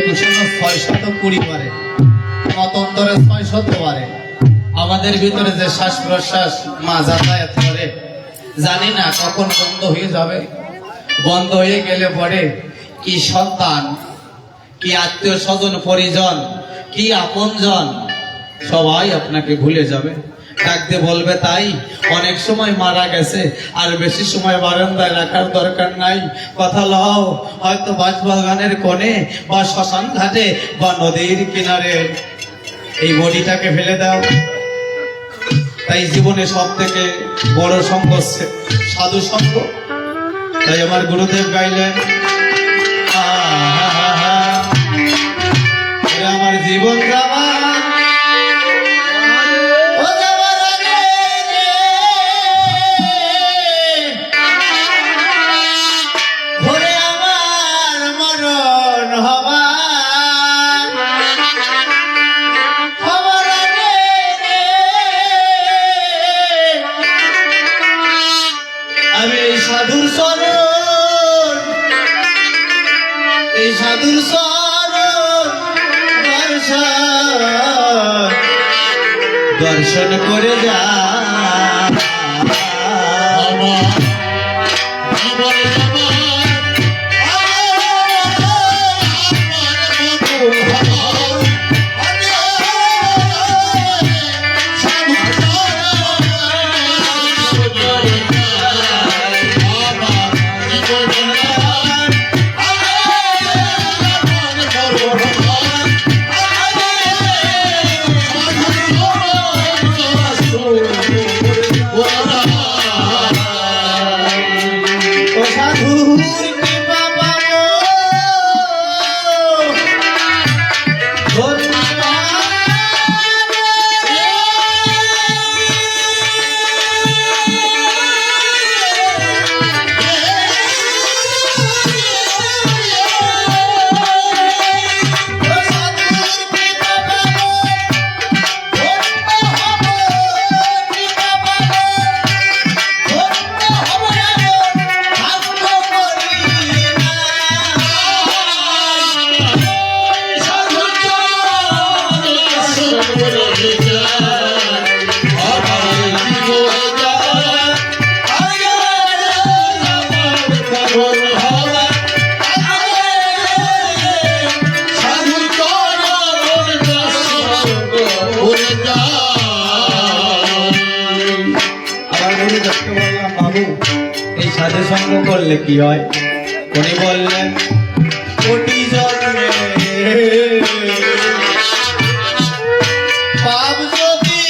2120 বারে, মতন্তরে 600 বারে আমাদের ভিতরে যে শ্বাস প্রশ্বাস মা যাতায়াত করে, জানি না কখন বন্ধ হয়ে যাবে। বন্ধ হয়ে গেলে পরে কি সন্তান, কি আত্মীয় স্বজন পরিজন, কি আপনজন সবাই আপনাকে ভুলে যাবে। ডাকতে বলবে তাই অনেক সময় মারা গেছে, আর বেশি সময় বারান্দায় রাখার দরকার নাই। কথা লও, হয়তো বাঁশবাগানের কোণে বা শ্মশান ঘাটে বা নদীর কিনারে এই বডিটাকে ফেলে দাও। তাই জীবনে সব থেকে বড় সঙ্গ সাধু সঙ্গ। তাই আমার গুরুদেব গাইলেন, আমার জীবন যাওয়া সাধুর চরণ, এই সাধুর চরণ দর্শন করে যা। বাবু, এই সাধু সঙ্গ করলে কি হয়? উনি বললেন, কোটি জন্মে পাপ যদি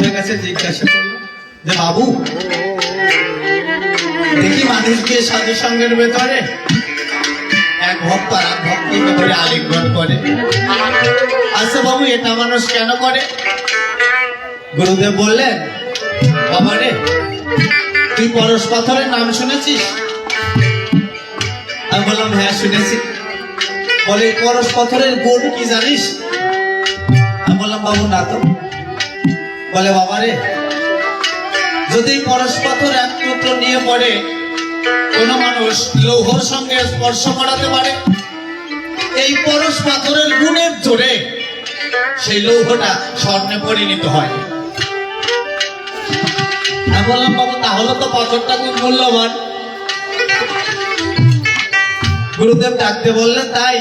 মানুষের কাছে জিজ্ঞাসা করলো যে বাবু দেখি মানুষকে সাধু সঙ্গের ভেতরে এক ভক্ত আর এক ভক্তকে ধরে আলিঙ্গন করে। আচ্ছা বাবু এটা মানুষ কেন করে? গুরুদেব বললেন বাবা রে তুই পরশ পাথরের নাম শুনেছিস? আমি বললাম হ্যাঁ শুনেছি। বলে পরশ পাথরের গুণ কি জানিস? আমি বললাম বাবু না তো। বলে বাবা রে যদি পরশ পাথর এক টুকরো নিয়ে পড়ে কোন মানুষ লৌহর সঙ্গে স্পর্শ করাতে পারে, এই পরশ পাথরের গুণের জোরে সেই লৌহটা স্বর্ণে পরিণত হয়। আমি বললাম বাবু তাহলে তো পাথরটা খুব মূল্যবান। গুরুদেব ডাকতে বললেন তাই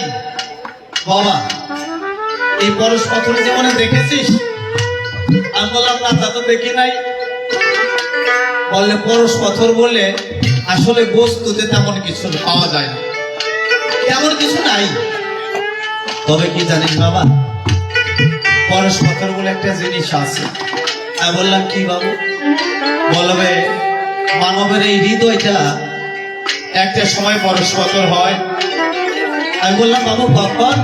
বাবা এই পরশ পাথর জীবনে দেখেছিস? আমি বললাম না তা তো দেখি নাই। বললে পরশ পাথর বলে আসলে বস্তুতে তেমন কিছু পাওয়া যায় না, তেমন কিছু নাই। তবে কি জানিস বাবা পরশ পাথর বলে একটা জিনিস আছে। আমি বললাম কি বাবু? বলবে মানবের এই হৃদয়টা একটা সময় পরশ পাথর হয়। আমি বললাম বাবু কখন?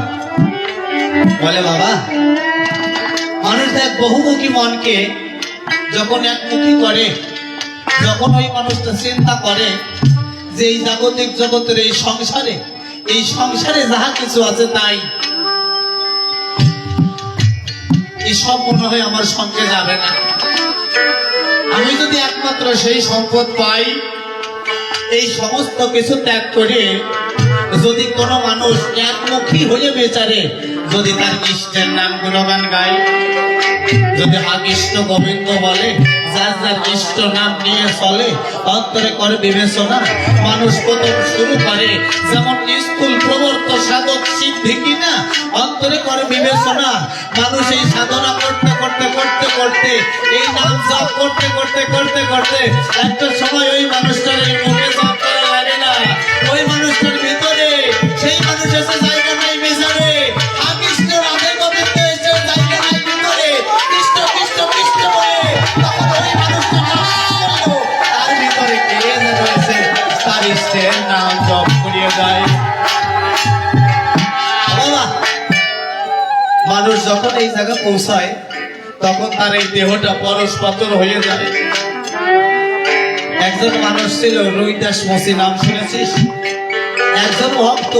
বলে বাবা মানুষ এক বহুমুখী মনকে যখন একমুখী করে, যখন ওই মানুষটা চিন্তা করে যে এই জাগতিক জগতের এই সংসারে যাহা কিছু আছে তাই এই সব মনে হয় আমার সঙ্গে যাবে না। আমি যদি একমাত্র সেই সম্পদ পাই, এই সমস্ত কিছু ত্যাগ করে যদি কোনো মানুষ একমুখী হয়ে বেচারে যদি তার ইষ্টের নাম গুণগান গায়, যদি হা কৃষ্ণ গোবিন্দ বলে, যার যার ইষ্ট নাম নিয়ে চলে, অন্তরে করে বিবেচনা, মানুষ প্রথম শুরু করে যেমন স্থূল প্রবর্ত সাধক সিদ্ধি কিনা অন্তরে করে বিবেচনা। মানুষ এই সাধনা করতে করতে করতে করতে এই নাম জপ করতে করতে করতে করতে একটা সময় ওই মানুষটার এই মুখে জপ করা লাগে না, ওই মানুষটার ভিতরে সেই মানুষ এসে জায়গা নাই বিচারে কৃষ্ণ রাধে গোবিন্দ এসে জায়গা নাই ভিতরে কৃষ্ণ কৃষ্ণ কৃষ্ণ বলে তখন ওই মানুষটা তার ভিতরে কে যেন এসে তার ইষ্টের নাম জপ করিয়ে যায়। বাবা মানুষ যখন এই জায়গা পৌঁছায় তখন তার এই দেহটা পরশ পাথর হয়ে যায়। একজন মানুষ ছিল রুইদাস মসি, নাম শুনেছিস? একজন ভক্ত,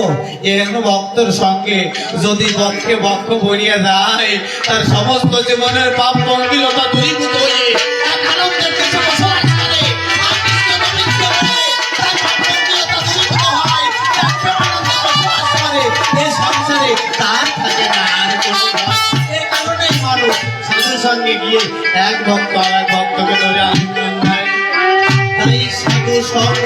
এরকম ভক্তর সঙ্গে যদি বক্ষে বক্ষ ভরিয়া যায় তার সমস্ত জীবনের পাপ পঙ্কিলতা দূরীভূত হয়ে এক আনন্দের দেশে বসবাস করে। আর কৃষ্ণ গোবিন্দ বলে তার পাপ পঙ্কিলতা দূরীভূত হয়, এক আনন্দে বসবাস করে। এই সংসারে তার থাকে না আর কোনো ভয়। এই কারণেই মানুষ সাধুর সঙ্গে গিয়ে এক ভক্ত আর এক ভক্তকে ধরে আলিঙ্গন দেয়। তাই সাধু সঙ্গ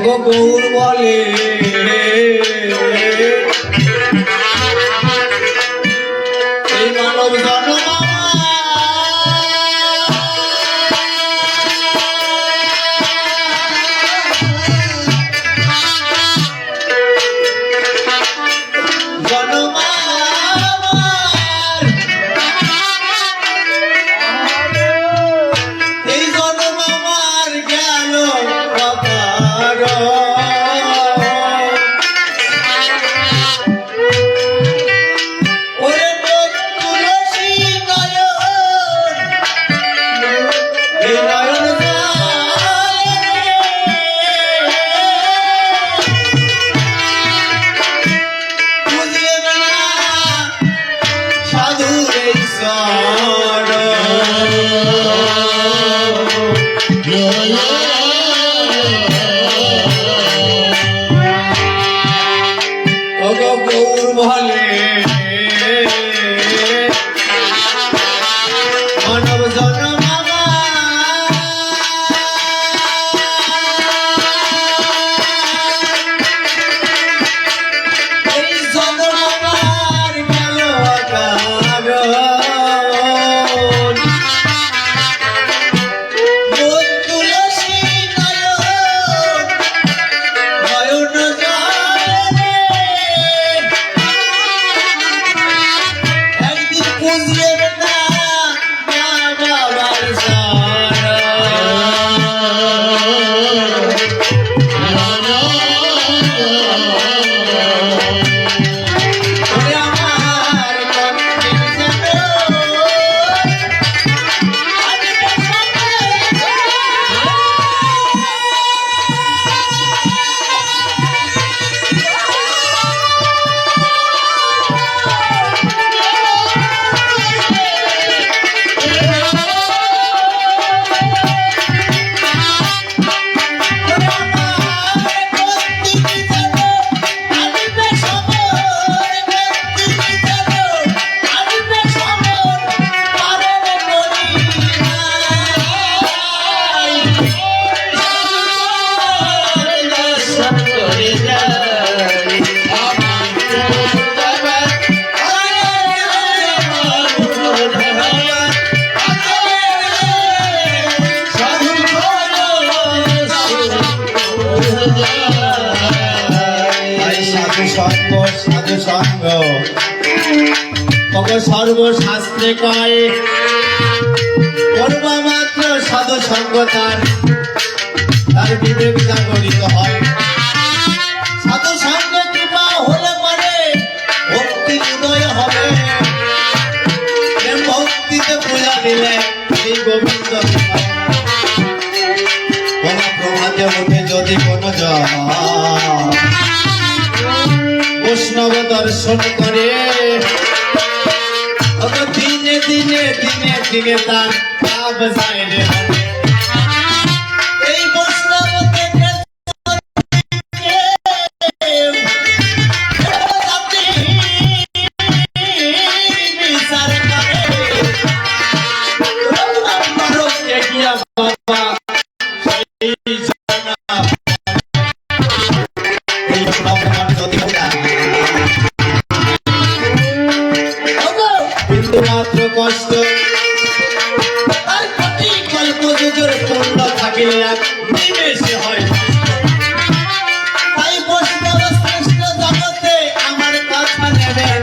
ওগো গৌর বলে এই মানব জন্ম সর্বশাস্ত্রে কয় করবা মাত্র সাধু সঙ্গ তার বিবেক জাগরিত হয়। সাধু সঙ্গে কৃপা হলে পরে ভক্তি উদয় হবে। ভক্তিতে পূজা দিলে এই গোবিন্দ কোন প্রভাতে উঠে যদি কোন বৈষ্ণব দর্শন করে দিনে দিনে দিনে দিনে তার পাপ যায় রে। এই বৈষ্ণব থেকে বিচার করে বাবা মাত্র কষ্ট আর প্রতি কল্প যুগের পূর্ণ থাকিলে এক নিমেষে হয়। তাই বৈষ্ণব শ্রেষ্ঠ জগতে আমার কথা নেবেন,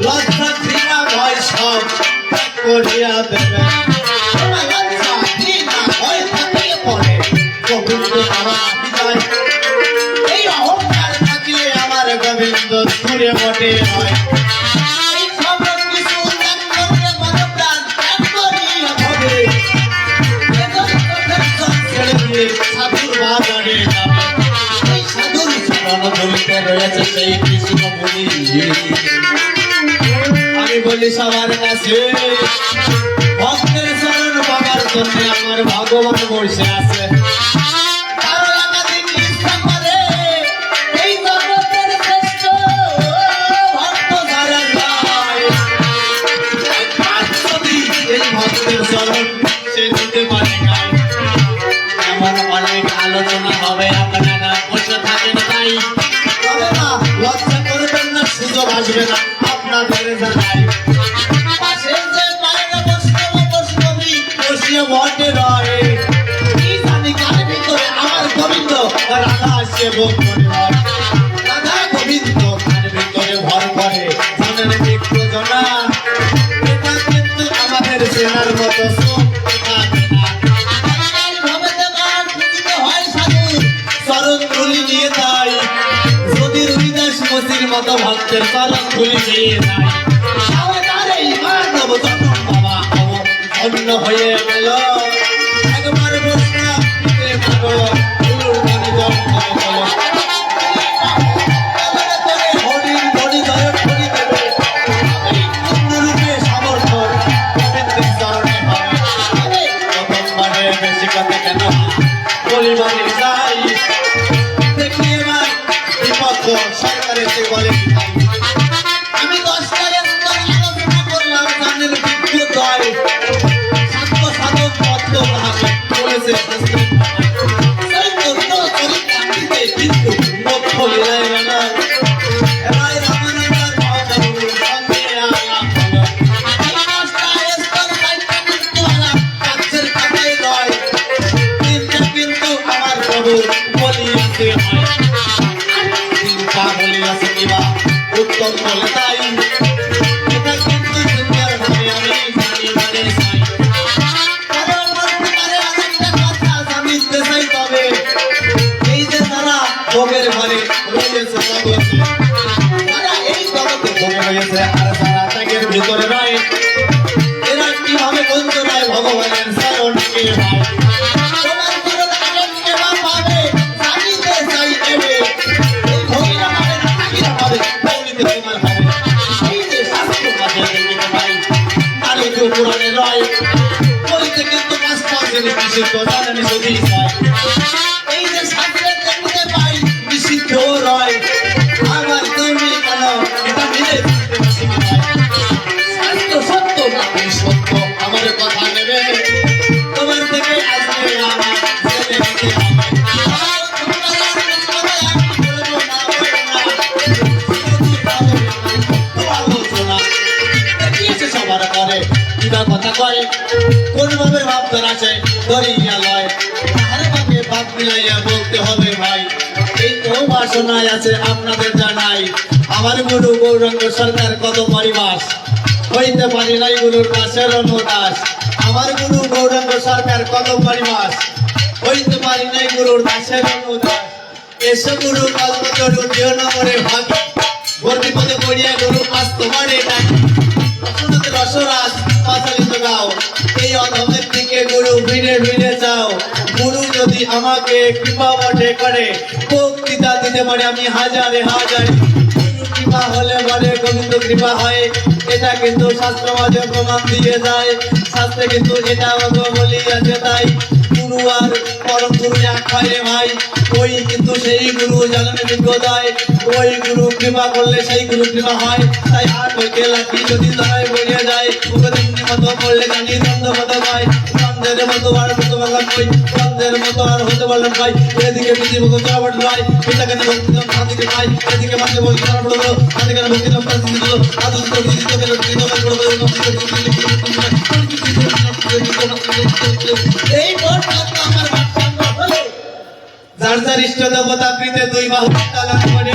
লজ্জা ঘৃণা ভয় সব করিয়া দেবেন। লজ্জা ঘৃণা ভয় থাকিলে পরে গোবিন্দ আমার যায়। এই অহংকার থাকিলে আমার গোবিন্দ দূরে বটে হয়। আমি বলি সবার কাছে ভক্তের চরণ পাবার জন্য আমার ভগবান বসে আছে। ভক্তের চরণ সে দিতে পারে না। এমন অনেক আলোচনা হবে। আসবে না আপনাদের জানাই পাশের যে পায়রা বৈষ্ণবী বসিয়ে বটে রয়ে কি জানি কার ভিতরে আমার গোবিন্দ রাধা সেবক মনে হয় রাধা গোবিন্দ কার ভিতরে ভর করে জানেন বিক্র জনা এটা কিন্তু আমাদের সেনার মতো সব থাকে না চরণ ধুলি নিয়ে যাই যদি রবিদাস মসির মতো ভক্তের চরণ ধুলি নিয়ে যাই আমাদের এই মানব জনম বাবা অন্য হয়ে গেল একবার বৈষ্ণব মানো গুরুর গানে জল করে চলো হরিণ ধরি জয় ধরি দেবে অন্যরূপে সমর্থন গোবিন্দের চরণে হবে প্রথম মানে বেশি কথা কেন বলি মানে যাই দেখি এবার বিপক্ষ সরকারের সে বলে আমি 10টা আলোচনা করলাম গানের বিদ্যুৎ হয় ছাত্র সাধক পদ্ম ভাবে বলেছে সেই তত্ত্ব চরিত্রান্তিতে কিন্তু মধ্য লীলায় গেল এবার রামানন্দার মহাপ্রভুর সঙ্গে আলাপ হলো এই 10টা স্তর 5টা কিন্তু আলাপ কাছের কাছেই রয় তিনটা কিন্তু আমার প্রভুর বলিয়াতে হয় চিন্তা বলিয়াছে কিবা উত্তম বলে তাই এটা কিন্তু দুনিয়ার ভাবে আমি জানি মানে চাই কারণ বলতে পারে আরেকটা কথা জানিতে চাই তবে এই যে তারা ভোগের ঘরে রয়েছে জগতে তারা এই জগতে ভোগে রয়েছে আর যারা ত্যাগের ভিতরে রয় এরা কিভাবে বলতে পারে ভগবানের চরণকে ভাই তোমার চরণ আনন্দ কেবা পাবে জানিতে চাই এবে এই ভোগীরা পাবে না ত্যাগীরা পাবে পৌঁলিতে তোমার হবে এই যে শাস্ত্র কাজে দেখতে পাই নারী যে পুরাণে রয় বলিতে কিন্তু 5টা শ্রেণী নিষিদ্ধ জানেনি যদি হয় এই যে শাস্ত্রে দেখতে পাই নিষিদ্ধ রয় আমার তুমি কেন এটা মিলে শাস্ত্র সত্য না সত্য আমার কথা নেবে তোমার থেকে আসবে আমার ছেলে নিতে হবে সবার করে কিবা কথা কয় কোন ভাবে ভাব ধরাছে ধরিয়া লয় তাহার ভাবে ভাব মিলাইয়া বলতে হবে ভাই এই তো বাসনায় আছে আপনাদের জানাই আমার গুরু গৌরাঙ্গ সরকার কত পরিবাস হইতে পারি নাই গুরুর দাসের অনুদাস আমার গুরু গৌরাঙ্গ সরকার কত পরিবাস হইতে পারি নাই গুরুর দাসের অনুদাস এসে গুরু কল্পতরু দিও নম্বরে ভাগ ভর্তি পদে পড়িয়া গুরু আজ তোমারে ডাকি রসরাজ পাচালিত গাও এই অধমের দিকে গুরু ভিড়ে ভিড়ে যাও গুরু যদি আমাকে কৃপা বটে করে বক্তৃতা দিতে পারে আমি হাজারে হাজারে গুরু কৃপা হলে বলে গোবিন্দ কৃপা হয় এটা কিন্তু শাস্ত্র মাঝে প্রমাণ দিয়ে যায় শাস্ত্রে কিন্তু এটা আমাকে বলিয়াছে তাই গুরু আর পরম গুরু এক হয় রে ভাই ওই কিন্তু সেই গুরু জানানে বিজ্ঞতায় ওই গুরু কৃপা করলে সেই গুরু কৃপা হয় তাই হাত হইতে লাঠি যদি তারাই বলিয়া যায় উপদেশনি মতো করলে জানি দ্বন্দ্ব মতো পাই দ্বন্দ্বের মতো আর মতো বললাম কই দ্বন্দ্বের মতো আর হতে বললাম ভাই এদিকে পৃথিবী মতো চলাবট ভাই পিতাকে ভক্তি দাম সাদিকে ভাই এদিকে মাঝে বলতে চলাবট হলো আদিকে ভক্তি দাম পাঁচদিকে হলো আদুষ তো দিতে গেল এই বড় আমার বাচ্চা হলো যার যার ইষ্ট দেবতা প্রীতে 2 বাহু তালাক করে